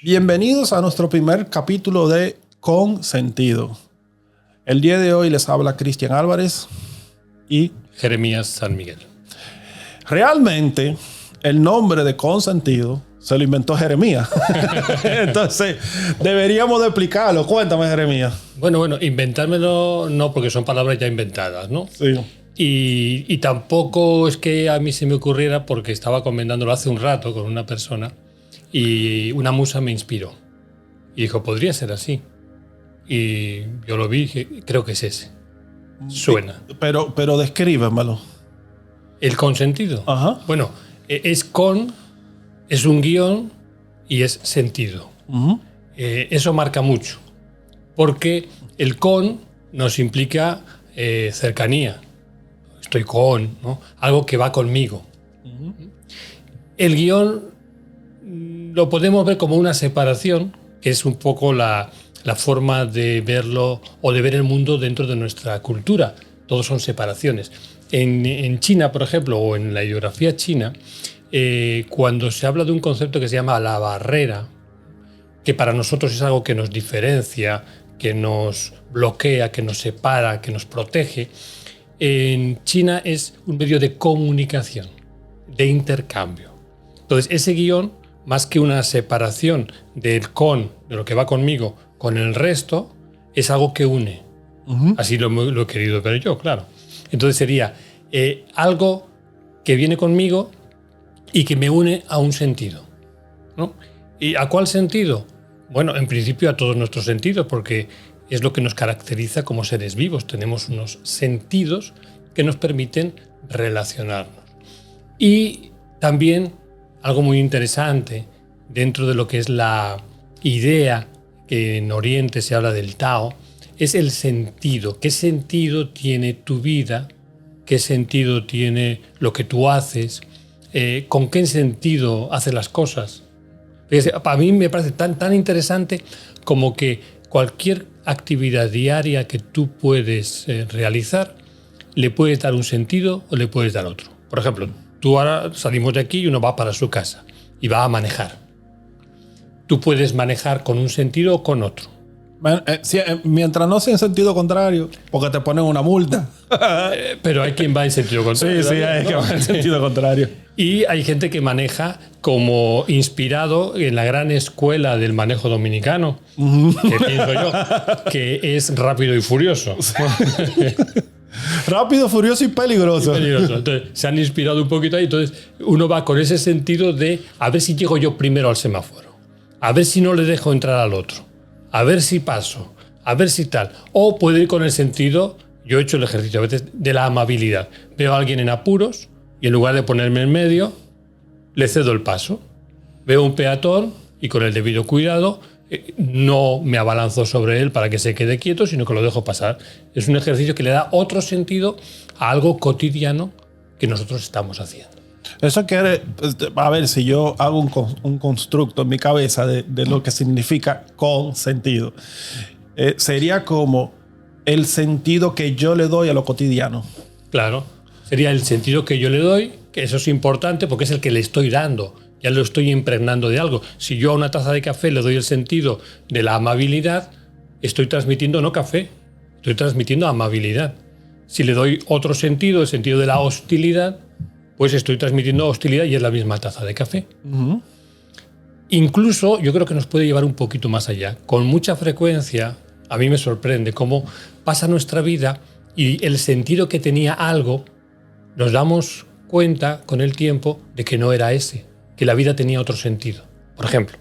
Bienvenidos a nuestro primer capítulo de Con Sentido. El día de hoy les habla Cristian Álvarez y Jeremías San Miguel. Realmente el nombre de Con Sentido se lo inventó Jeremías. Entonces deberíamos de explicarlo. Cuéntame, Jeremías. Bueno, inventármelo no, porque son palabras ya inventadas, ¿no? Sí. Y tampoco es que a mí se me ocurriera, porque estaba comentándolo hace un rato con una persona y una musa me inspiró. Y dijo, podría ser así. Y yo lo vi y dije, creo que es ese. Suena. Pero descríbemelo. El consentido. Ajá. Bueno, es un guión y es sentido. Uh-huh. Eso marca mucho. Porque el con nos implica cercanía. Estoy con, ¿no? Algo que va conmigo. Uh-huh. El guión lo podemos ver como una separación, que es un poco la forma de verlo o de ver el mundo dentro de nuestra cultura. Todos son separaciones. En China, por ejemplo, o en la ideografía china, cuando se habla de un concepto que se llama la barrera, que para nosotros es algo que nos diferencia, que nos bloquea, que nos separa, que nos protege, en China es un medio de comunicación, de intercambio. Entonces, ese guión, más que una separación de lo que va conmigo, con el resto, es algo que une. Uh-huh. Así lo he querido ver yo, claro. Entonces sería algo que viene conmigo y que me une a un sentido, ¿no? ¿Y a cuál sentido? Bueno, en principio a todos nuestros sentidos, porque es lo que nos caracteriza como seres vivos. Tenemos unos sentidos que nos permiten relacionarnos. Y también algo muy interesante dentro de lo que es la idea que en Oriente se habla del Tao, es el sentido. ¿Qué sentido tiene tu vida? ¿Qué sentido tiene lo que tú haces? ¿Con qué sentido haces las cosas? Para mí me parece tan interesante como que cualquier actividad diaria que tú puedes realizar, le puedes dar un sentido o le puedes dar otro. Por ejemplo, tú ahora salimos de aquí y uno va para su casa y va a manejar. Tú puedes manejar con un sentido o con otro. Mientras no sea en sentido contrario, porque te ponen una multa. Pero hay quien va en sentido contrario. Sí, hay quien va en sentido contrario. Y hay gente que maneja como inspirado en la gran escuela del manejo dominicano, que pienso yo, que es Rápido y Furioso. Rápido, furioso y peligroso. Entonces, se han inspirado un poquito ahí. Entonces, uno va con ese sentido de a ver si llego yo primero al semáforo, a ver si no le dejo entrar al otro, a ver si paso, a ver si tal. O puede ir con el sentido, yo he hecho el ejercicio a veces, de la amabilidad. Veo a alguien en apuros y en lugar de ponerme en medio, le cedo el paso. Veo un peatón y con el debido cuidado no me abalanzo sobre él para que se quede quieto, sino que lo dejo pasar. Es un ejercicio que le da otro sentido a algo cotidiano que nosotros estamos haciendo. Eso quiere, a ver, si yo hago un constructo en mi cabeza de lo que significa con sentido, sería como el sentido que yo le doy a lo cotidiano. Claro, sería el sentido que yo le doy, que eso es importante porque es el que le estoy dando. Ya lo estoy impregnando de algo. Si yo a una taza de café le doy el sentido de la amabilidad, estoy transmitiendo no café, estoy transmitiendo amabilidad. Si le doy otro sentido, el sentido de la hostilidad, pues estoy transmitiendo hostilidad y es la misma taza de café. Uh-huh. Incluso yo creo que nos puede llevar un poquito más allá. Con mucha frecuencia, a mí me sorprende cómo pasa nuestra vida y el sentido que tenía algo, nos damos cuenta con el tiempo de que no era ese, que la vida tenía otro sentido. Por ejemplo,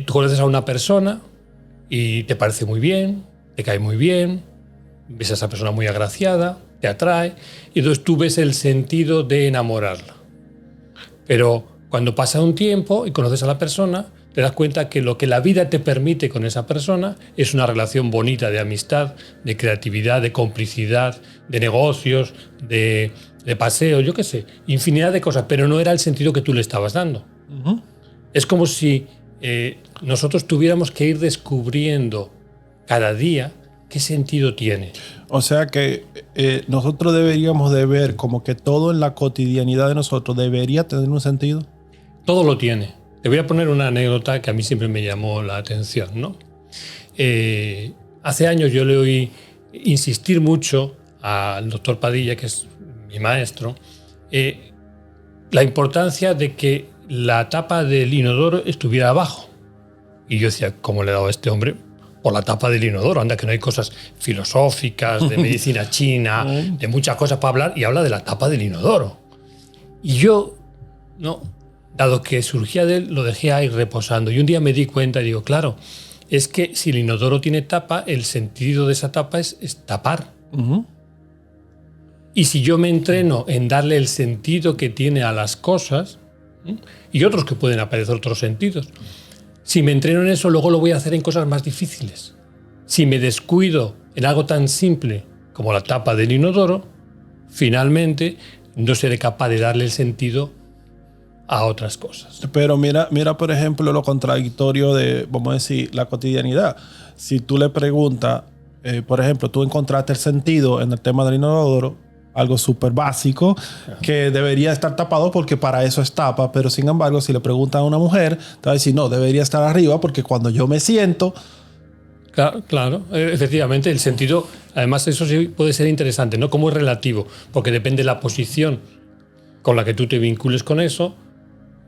tú conoces a una persona y te parece muy bien, te cae muy bien, ves a esa persona muy agraciada, te atrae, y entonces tú ves el sentido de enamorarla. Pero cuando pasa un tiempo y conoces a la persona, te das cuenta que lo que la vida te permite con esa persona es una relación bonita de amistad, de creatividad, de complicidad, de negocios, de paseo, yo qué sé, infinidad de cosas, pero no era el sentido que tú le estabas dando. Uh-huh. Es como si nosotros tuviéramos que ir descubriendo cada día qué sentido tiene. O sea que nosotros deberíamos de ver como que todo en la cotidianidad de nosotros debería tener un sentido. Todo lo tiene. Te voy a poner una anécdota que a mí siempre me llamó la atención, ¿no? Hace años yo le oí insistir mucho al doctor Padilla, que es mi maestro, la importancia de que la tapa del inodoro estuviera abajo. Y yo decía, ¿cómo le he dado a este hombre por la tapa del inodoro? Anda, que no hay cosas filosóficas, de medicina china, de muchas cosas para hablar, y habla de la tapa del inodoro. Y yo, no, dado que surgía de él, lo dejé ahí reposando. Y un día me di cuenta y digo, claro, es que si el inodoro tiene tapa, el sentido de esa tapa es tapar. Y si yo me entreno en darle el sentido que tiene a las cosas, y otros que pueden aparecer otros sentidos, si me entreno en eso, luego lo voy a hacer en cosas más difíciles. Si me descuido en algo tan simple como la tapa del inodoro, finalmente no seré capaz de darle el sentido a otras cosas. Pero mira, por ejemplo, lo contradictorio de, vamos a decir, la cotidianidad. Si tú le preguntas, por ejemplo, tú encontraste el sentido en el tema del inodoro, algo súper básico, que debería estar tapado porque para eso es tapa, pero sin embargo, si le preguntas a una mujer, te va a decir, no, debería estar arriba porque cuando yo me siento... Claro, efectivamente, el sentido, además eso sí puede ser interesante, ¿no? Como es relativo, porque depende de la posición con la que tú te vincules con eso,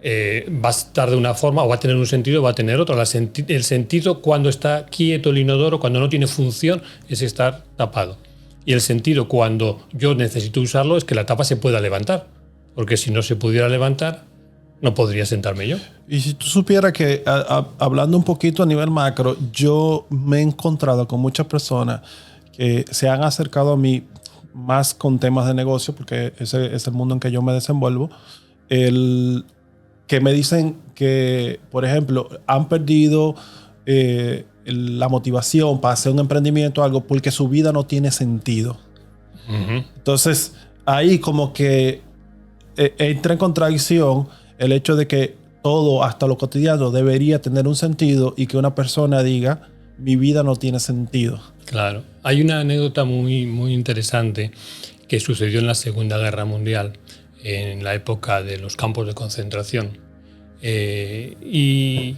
va a estar de una forma o va a tener un sentido o va a tener otro. El sentido cuando está quieto el inodoro, cuando no tiene función, es estar tapado. Y el sentido cuando yo necesito usarlo es que la tapa se pueda levantar, porque si no se pudiera levantar, no podría sentarme yo. Y si tú supieras que, hablando un poquito a nivel macro, yo me he encontrado con muchas personas que se han acercado a mí más con temas de negocio, porque ese es el mundo en que yo me desenvuelvo, que me dicen que, por ejemplo, han perdido la motivación para hacer un emprendimiento o algo porque su vida no tiene sentido. Entonces, ahí como que entra en contradicción el hecho de que todo, hasta lo cotidiano, debería tener un sentido y que una persona diga, mi vida no tiene sentido. Claro. Hay una anécdota muy, muy interesante que sucedió en la Segunda Guerra Mundial, en la época de los campos de concentración. Y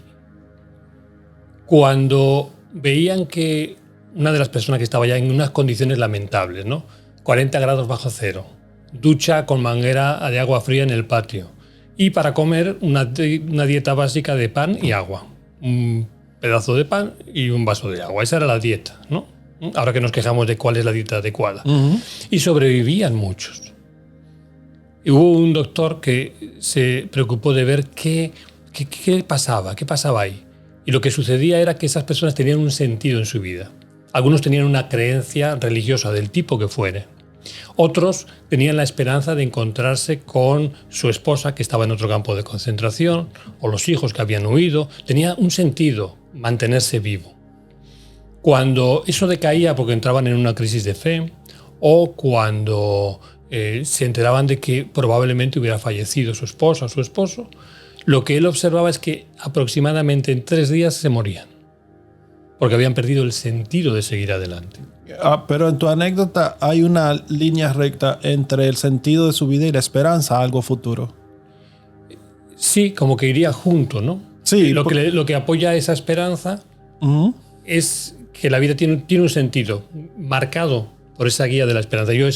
cuando veían que una de las personas que estaba ya en unas condiciones lamentables, ¿no? 40 grados bajo cero, ducha con manguera de agua fría en el patio, y para comer una dieta básica de pan y agua. Un pedazo de pan y un vaso de agua. Esa era la dieta, ¿no? Ahora que nos quejamos de cuál es la dieta adecuada. Y sobrevivían muchos. Y hubo un doctor que se preocupó de ver qué pasaba ahí. Y lo que sucedía era que esas personas tenían un sentido en su vida. Algunos tenían una creencia religiosa del tipo que fuere. Otros tenían la esperanza de encontrarse con su esposa que estaba en otro campo de concentración, o los hijos que habían huido. Tenía un sentido mantenerse vivo. Cuando eso decaía porque entraban en una crisis de fe, o cuando se enteraban de que probablemente hubiera fallecido su esposa o su esposo, lo que él observaba es que aproximadamente en 3 días se morían, porque habían perdido el sentido de seguir adelante. Pero en tu anécdota hay una línea recta entre el sentido de su vida y la esperanza a algo futuro. Sí, como que iría junto, ¿no? Sí. Lo que apoya esa esperanza es que la vida tiene un sentido marcado por esa guía de la esperanza. Yo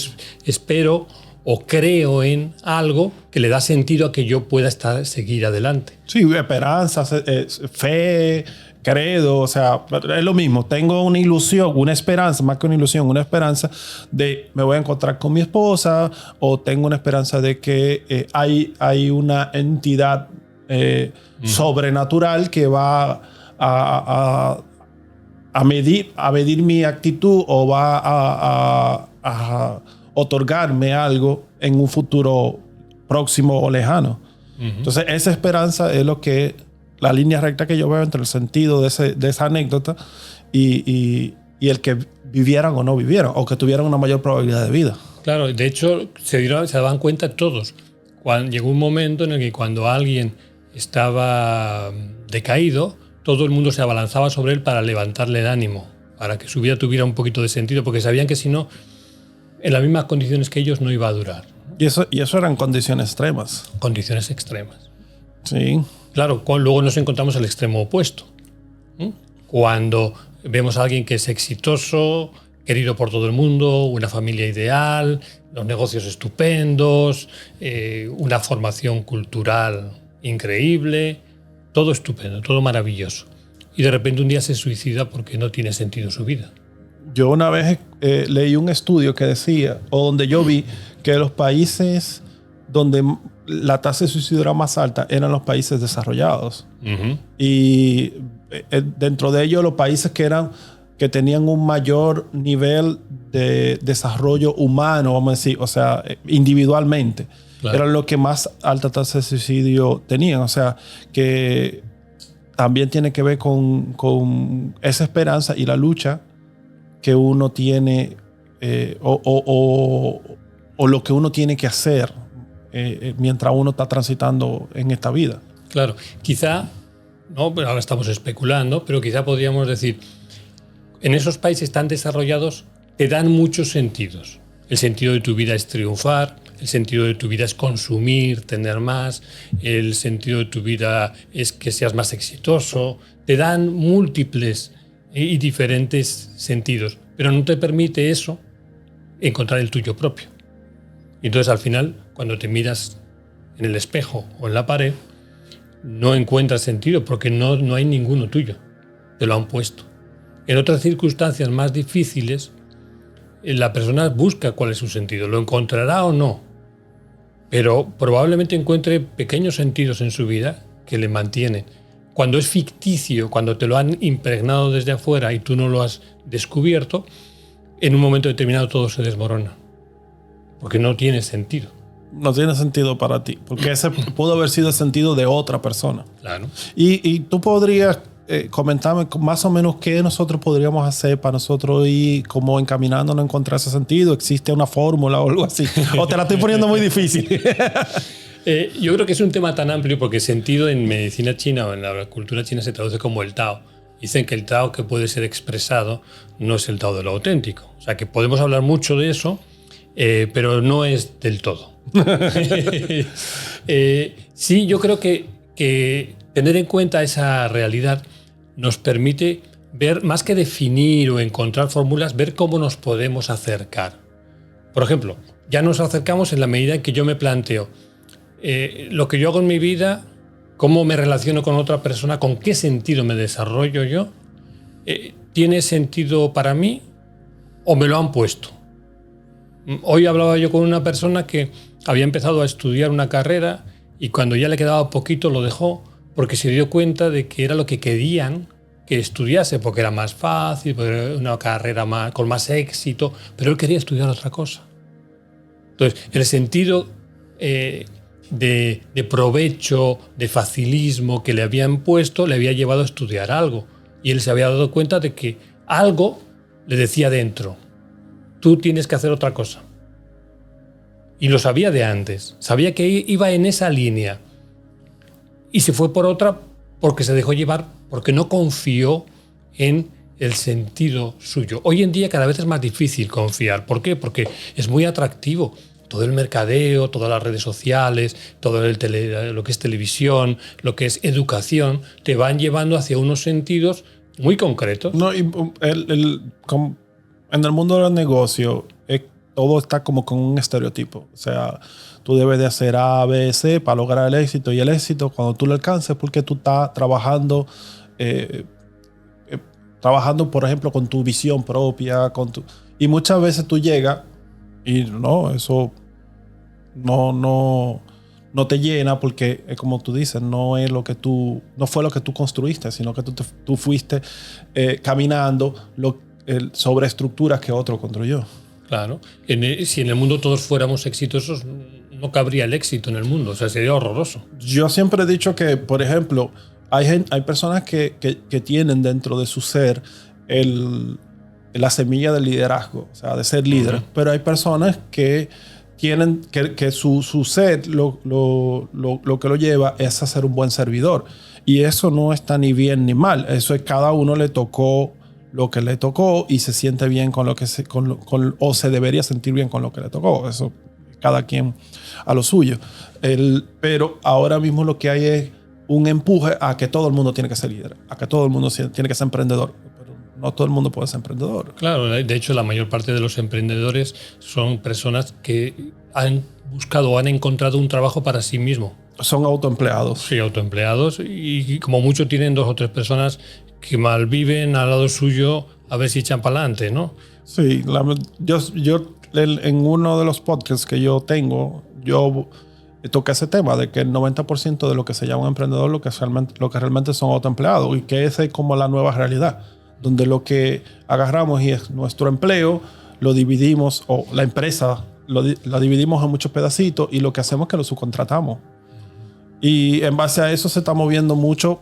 espero o creo en algo que le da sentido a que yo pueda seguir adelante. Sí, esperanza, fe, credo, o sea, es lo mismo. Tengo una ilusión, una esperanza, más que una ilusión, una esperanza de me voy a encontrar con mi esposa, o tengo una esperanza de que hay una entidad sobrenatural que va a medir mi actitud o va a otorgarme algo en un futuro próximo o lejano. Entonces, esa esperanza es lo que la línea recta que yo veo entre el sentido de esa anécdota y el que vivieran o no vivieran, o que tuvieran una mayor probabilidad de vida. Claro, de hecho, se daban cuenta todos. Llegó un momento en el que cuando alguien estaba decaído, todo el mundo se abalanzaba sobre él para levantarle el ánimo, para que su vida tuviera un poquito de sentido, porque sabían que si no, en las mismas condiciones que ellos no iba a durar. Y eso eran condiciones extremas. Condiciones extremas. Sí. Claro, luego nos encontramos el extremo opuesto. Cuando vemos a alguien que es exitoso, querido por todo el mundo, una familia ideal, los negocios estupendos, una formación cultural increíble, todo estupendo, todo maravilloso. Y de repente un día se suicida porque no tiene sentido su vida. Yo una vez leí un estudio que decía, o donde yo vi, que los países donde la tasa de suicidio era más alta eran los países desarrollados. Uh-huh. Y dentro de ellos los países que tenían un mayor nivel de desarrollo humano, vamos a decir, o sea, individualmente, claro, eran los que más alta tasa de suicidio tenían. O sea, que también tiene que ver con esa esperanza y la lucha que uno tiene o lo que uno tiene que hacer mientras uno está transitando en esta vida. Claro, quizá, no, pero ahora estamos especulando, pero quizá podríamos decir, en esos países tan desarrollados te dan muchos sentidos. El sentido de tu vida es triunfar, el sentido de tu vida es consumir, tener más, el sentido de tu vida es que seas más exitoso. Te dan múltiples y diferentes sentidos, pero no te permite eso encontrar el tuyo propio. Y entonces al final, cuando te miras en el espejo o en la pared, no encuentras sentido porque no hay ninguno tuyo. Te lo han puesto. En otras circunstancias más difíciles, la persona busca cuál es su sentido. ¿Lo encontrará o no? Pero probablemente encuentre pequeños sentidos en su vida que le mantienen. Cuando es ficticio, cuando te lo han impregnado desde afuera y tú no lo has descubierto, en un momento determinado todo se desmorona. Porque no tiene sentido. No tiene sentido para ti. Porque ese pudo haber sido el sentido de otra persona. Claro. Y tú podrías comentarme más o menos qué nosotros podríamos hacer para nosotros ir como encaminándonos a encontrar ese sentido. ¿Existe una fórmula o algo así? ¿O te la estoy poniendo muy difícil? Yo creo que es un tema tan amplio porque sentido en medicina china o en la cultura china se traduce como el Tao. Dicen que el Tao que puede ser expresado no es el Tao de lo auténtico. O sea, que podemos hablar mucho de eso, pero no es del todo. Sí, yo creo que tener en cuenta esa realidad nos permite ver, más que definir o encontrar fórmulas, ver cómo nos podemos acercar. Por ejemplo, ya nos acercamos en la medida en que yo me planteo lo que yo hago en mi vida, cómo me relaciono con otra persona, con qué sentido me desarrollo yo, ¿tiene sentido para mí o me lo han puesto? Hoy hablaba yo con una persona que había empezado a estudiar una carrera y cuando ya le quedaba poquito lo dejó porque se dio cuenta de que era lo que querían que estudiase, porque era más fácil, porque era una carrera con más éxito, pero él quería estudiar otra cosa. Entonces, el sentido de provecho, de facilismo que le habían puesto, le había llevado a estudiar algo. Y él se había dado cuenta de que algo le decía dentro, tú tienes que hacer otra cosa. Y lo sabía de antes, sabía que iba en esa línea. Y se fue por otra porque se dejó llevar, porque no confió en el sentido suyo. Hoy en día cada vez es más difícil confiar. ¿Por qué? Porque es muy atractivo. Todo el mercadeo, todas las redes sociales, todo lo que es televisión, lo que es educación, te van llevando hacia unos sentidos muy concretos. No, y en el mundo de los negocios, todo está como con un estereotipo. O sea, tú debes de hacer A, B, C para lograr el éxito. Y el éxito, cuando tú lo alcances, es porque tú estás trabajando, por ejemplo, con tu visión propia. Y muchas veces tú llegas y no, eso no te llena porque, como tú dices, no fue lo que tú construiste, sino que tú fuiste caminando sobre estructuras que otro construyó. Claro. Si en el mundo todos fuéramos exitosos, no cabría el éxito en el mundo. O sea, sería horroroso. Yo siempre he dicho que, por ejemplo, hay personas que tienen dentro de su ser la semilla del liderazgo, o sea, de ser líder. Uh-huh. Pero hay personas que tienen que su ser lo que lo lleva es a ser un buen servidor. Y eso no está ni bien ni mal. Eso es cada uno le tocó lo que le tocó y se siente bien con lo que o se debería sentir bien con lo que le tocó. Eso, cada quien a lo suyo. Pero ahora mismo lo que hay es un empuje a que todo el mundo tiene que ser líder, a que todo el mundo tiene que ser emprendedor. Pero no todo el mundo puede ser emprendedor. Claro, de hecho la mayor parte de los emprendedores son personas que han buscado o han encontrado un trabajo para sí mismo. Son autoempleados. Sí, autoempleados, y como mucho tienen 2 o 3 personas que malviven al lado suyo a ver si echan para adelante, ¿no? Sí, yo en uno de los podcasts que yo tengo, yo toqué ese tema de que el 90% de lo que se llama un emprendedor lo que realmente son autoempleados, y que esa es como la nueva realidad, donde lo que agarramos y es nuestro empleo, lo dividimos, o la empresa la dividimos en muchos pedacitos, y lo que hacemos es que lo subcontratamos. Y en base a eso se está moviendo mucho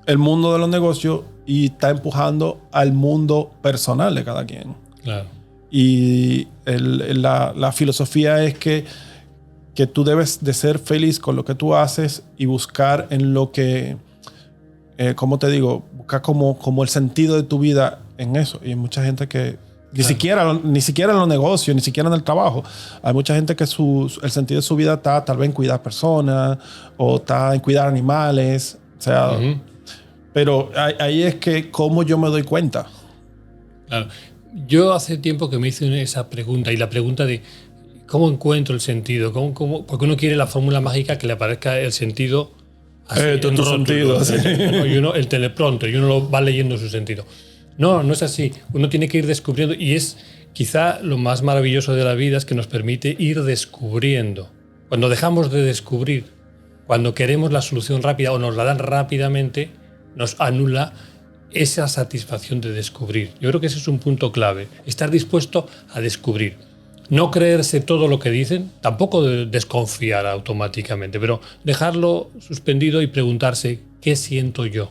el mundo de los negocios y está empujando al mundo personal de cada quien. Claro. Y la filosofía es que tú debes de ser feliz con lo que tú haces y buscar en lo que, ¿cómo te digo? Buscar como el sentido de tu vida en eso. Y hay mucha gente que ni siquiera en los negocios, ni siquiera en el trabajo. Hay mucha gente que el sentido de su vida está tal vez en cuidar personas o está en cuidar animales. O sea, pero ahí es que cómo yo me doy cuenta. Claro. Yo hace tiempo que me hice esa pregunta, y la pregunta de ¿cómo encuentro el sentido? Porque uno quiere la fórmula mágica que le aparezca el sentido así, tu sentido. Sí. Y uno, el teleprompter, y uno lo va leyendo su sentido. No es así. Uno tiene que ir descubriendo, y es quizá lo más maravilloso de la vida, es que nos permite ir descubriendo. Cuando dejamos de descubrir, cuando queremos la solución rápida o nos la dan rápidamente, nos anula esa satisfacción de descubrir. Yo creo que ese es un punto clave. Estar dispuesto a descubrir. No creerse todo lo que dicen, tampoco desconfiar automáticamente, pero dejarlo suspendido y preguntarse ¿qué siento yo?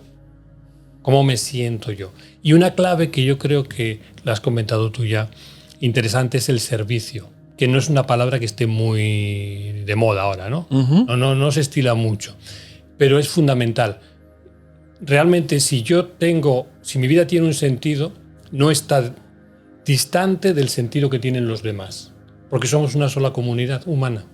¿Cómo me siento yo? Y una clave que yo creo que la has comentado tú ya, interesante, es el servicio, que no es una palabra que esté muy de moda ahora, ¿no? No se estila mucho, pero es fundamental. Realmente si mi vida tiene un sentido, no está distante del sentido que tienen los demás, porque somos una sola comunidad humana,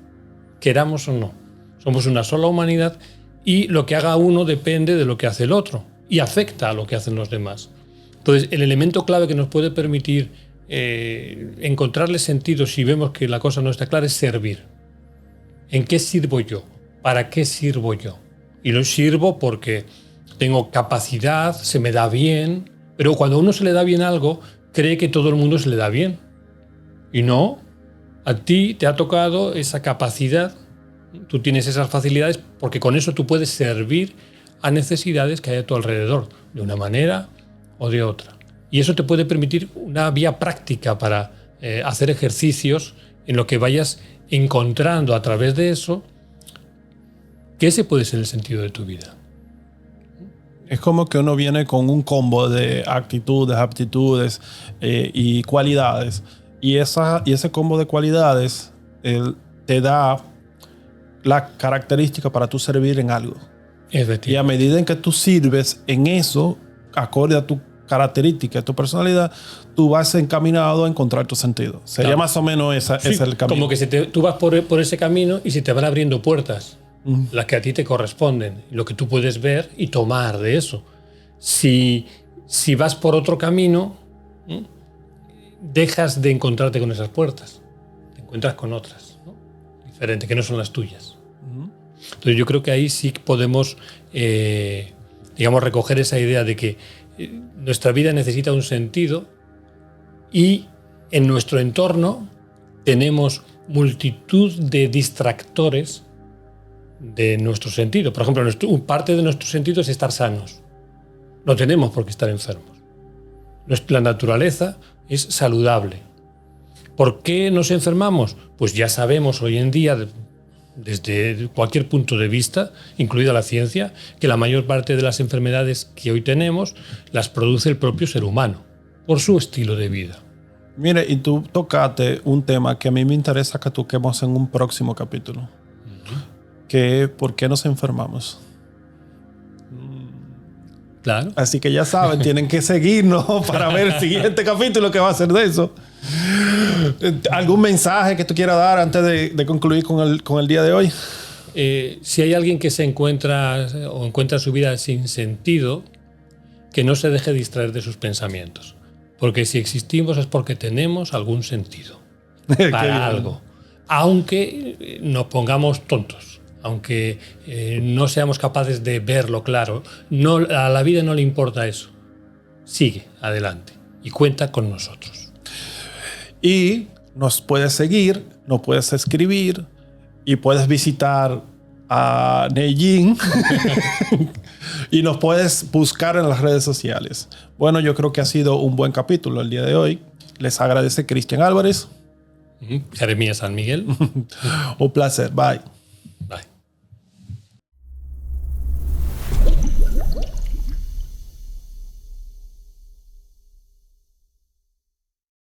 queramos o no. Somos una sola humanidad, y lo que haga uno depende de lo que hace el otro y afecta a lo que hacen los demás. Entonces, el elemento clave que nos puede permitir encontrarle sentido si vemos que la cosa no está clara es servir. ¿En qué sirvo yo? ¿Para qué sirvo yo? Y lo sirvo porque tengo capacidad, se me da bien, pero cuando a uno se le da bien algo, cree que todo el mundo se le da bien. Y no, a ti te ha tocado esa capacidad, tú tienes esas facilidades, porque con eso tú puedes servir a necesidades que hay a tu alrededor, de una manera o de otra. Y eso te puede permitir una vía práctica para hacer ejercicios en lo que vayas encontrando a través de eso, que ese puede ser el sentido de tu vida. Es como que uno viene con un combo de actitudes, aptitudes y cualidades. Y ese combo de cualidades te da la característica para tú servir en algo. Y a medida en que tú sirves en eso, acorde a tu característica, a tu personalidad, tú vas encaminado a encontrar tu sentido. Sería más o menos ese es el camino. Como que tú vas por ese camino y se te van abriendo puertas, las que a ti te corresponden, lo que tú puedes ver y tomar de eso. Si vas por otro camino, dejas de encontrarte con esas puertas, te encuentras con otras, ¿no? Diferentes, que no son las tuyas. Entonces yo creo que ahí sí podemos recoger esa idea de que nuestra vida necesita un sentido, y en nuestro entorno tenemos multitud de distractores de nuestro sentido. Por ejemplo, parte de nuestro sentido es estar sanos. No tenemos por qué estar enfermos. La naturaleza es saludable. ¿Por qué nos enfermamos? Pues ya sabemos hoy en día, desde cualquier punto de vista, incluida la ciencia, que la mayor parte de las enfermedades que hoy tenemos las produce el propio ser humano, por su estilo de vida. Mire, y tú tocaste un tema que a mí me interesa que toquemos en un próximo capítulo, que es ¿por qué nos enfermamos? Claro. Así que ya saben, tienen que seguirnos para ver el siguiente capítulo que va a ser de eso. ¿Algún mensaje que tú quieras dar antes de concluir con el día de hoy? si hay alguien que se encuentra o encuentra su vida sin sentido, que no se deje distraer de sus pensamientos. Porque si existimos es porque tenemos algún sentido para algo. Aunque nos pongamos tontos, aunque no seamos capaces de verlo claro, no, a la vida no le importa eso. Sigue adelante y cuenta con nosotros. Y nos puedes seguir, nos puedes escribir y puedes visitar a Neijin y nos puedes buscar en las redes sociales. Bueno, yo creo que ha sido un buen capítulo el día de hoy. Les agradece Cristian Álvarez. Jeremías San Miguel. Un placer. Bye. Bye.